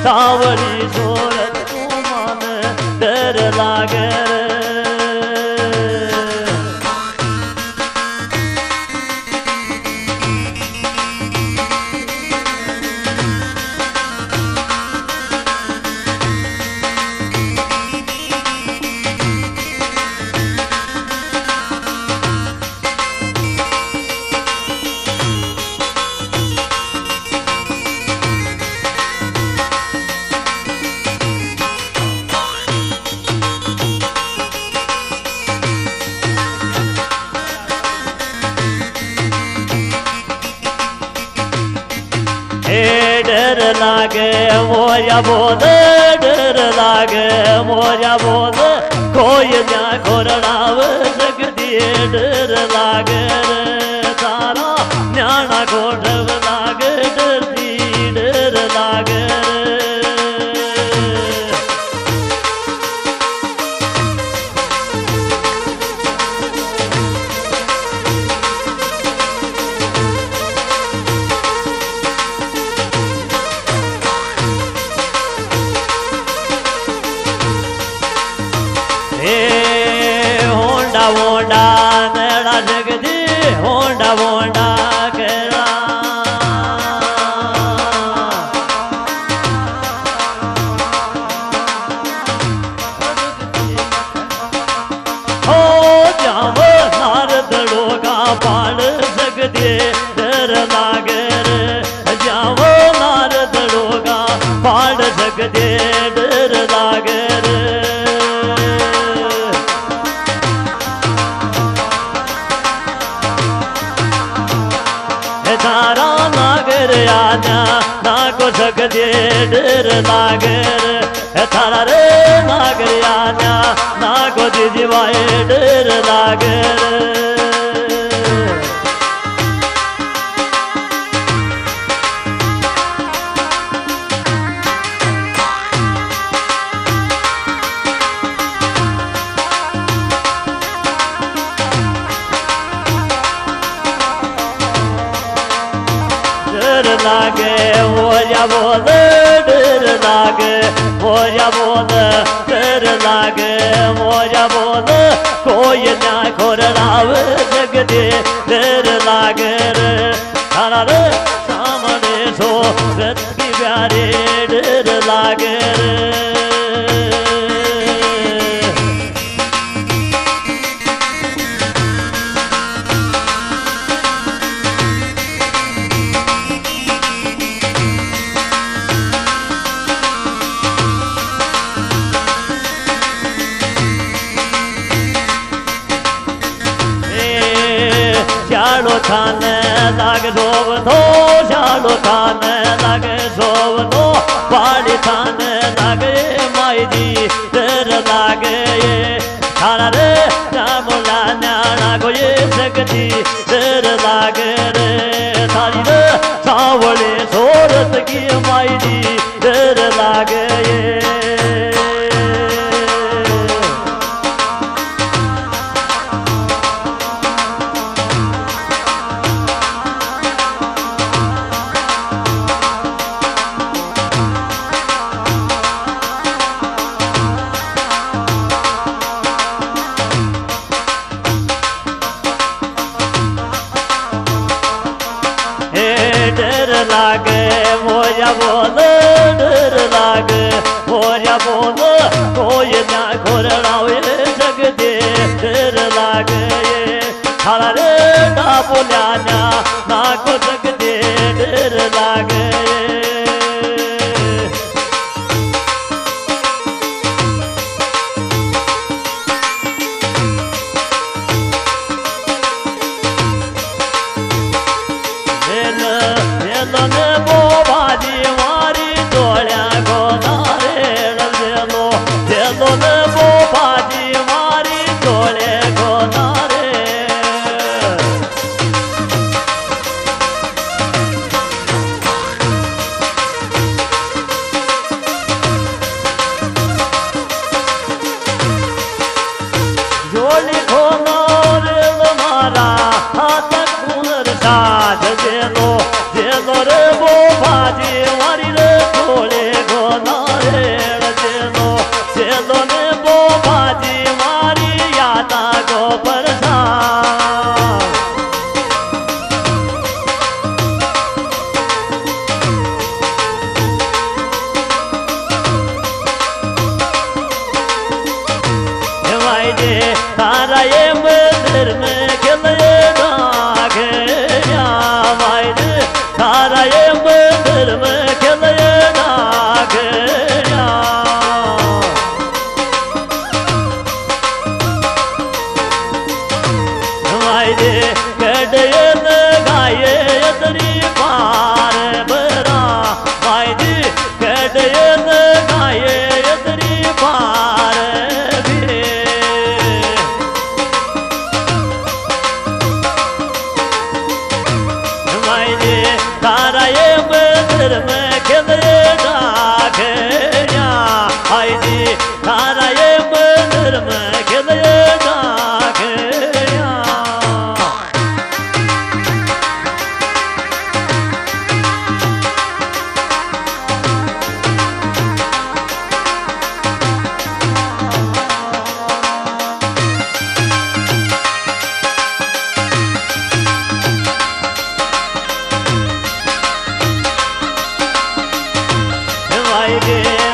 सावरी सोरत तू मन डर लागे डर लागे मोया बोल डर लागे मोया बोल कोई ना घोरड़ाव सकती डर लागे तारा न्याणा घोड़व लागे डरती डर लागे Honda Wanda Nadda जगदी Honda Wanda करा हो जाव नारदड़ो का पाड़ सकदे डर लागे जाव नारदड़ो का पाड़ सकदे डर लागे तारा नागर आना ना को सकदे डर लागर थारा रे नागर आना ना को जीवाए डर लागर लागे मोया बोल डर लागे मोया बोल डर लागे मोया बोल कोई ना घोरड़ाव जगदे डर लागे थारा रे सामने सो रत की प्यारे डर लागे शालो थाने लाग सोव तो शालो थाने लाग सोव तो पाड़ी थाने लागे माई जी डर लागे थारा रे रामुला न्याणा को ये सकती डर लागे रे थारी रे सावले सोरत की माई जी डर लागे डर लागे मोया बोल डर लागे मोया बोल कोई ना घोरड़ावे जगदे डर लागे थारा रे ना बोल्या ना को जगदे डर लागे डोली खोनो रेल मारा हाथ कुनर साध जेलो रे वो बाजी मारी रे डोली खोनो रेल जेलो ने वो बाजी मारी यादा गो परसाद तारा ये मंदिर में खिले नागया भाई तारा ये मंदिर में खिले नागया भाई कड़े गाये अतरी पार बरा भाई कड़े गाये अतरी पार तारा ये मंदिर में खिले नागया आई जी तारा ये मंदिर में खिले नागया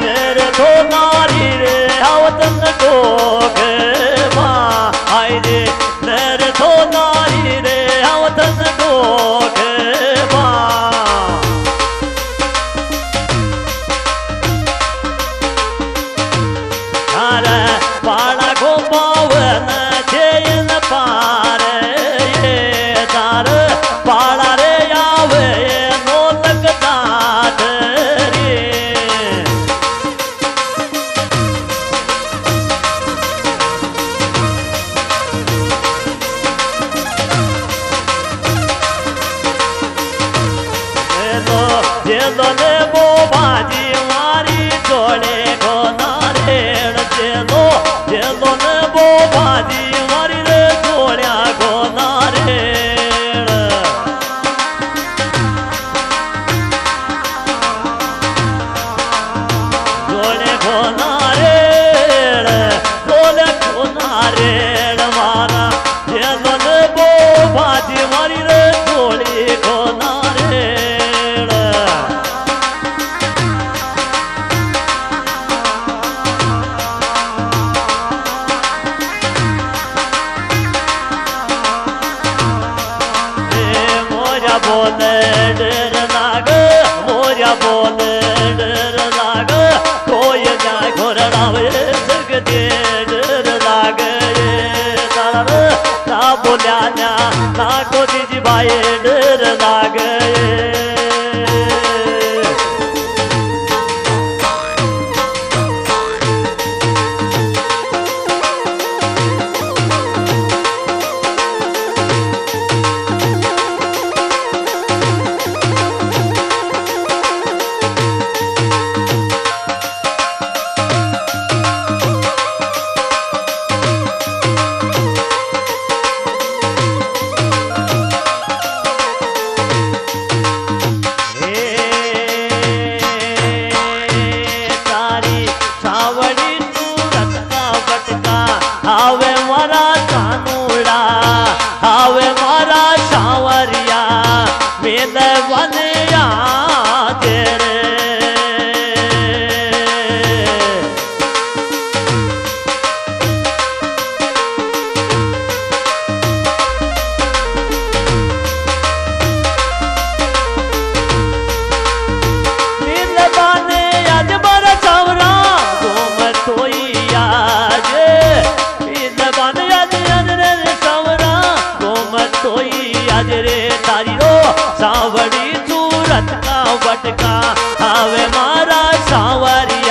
मेरे तो नारी रे आवतन टोक माँ आई रे मेरे तो नारी रे आवतन टोक माँ अरे पाड़ा को पावन चेन पार ये तार पाड़ा रे आवे नो लगता जेलो ने वो बाजी मारी जोड़े को नारेड़ जेलो ने वो बाजी मारी रे जोड़िया को नारेड़ जोड़े को नारेड़ जोड़े को नारेड़ मारा जेलो ने वो बाजी मारी रे जोड़ी को नारेड़ बोले डर लाग मोरिया बोले डर लाग कोई जाए घोरड़ावे सकते डर लाग ना बोलिया ना को दीजी भाई डर लाग आवे मारा कानूड़ा आवे मारा सावरिया मेल बनिया तेरे मेल बने आज बड़ा सावरा तुम तोई आज आज रे तारी रो सावड़ी सूरत का बटका आवे मारा सावरी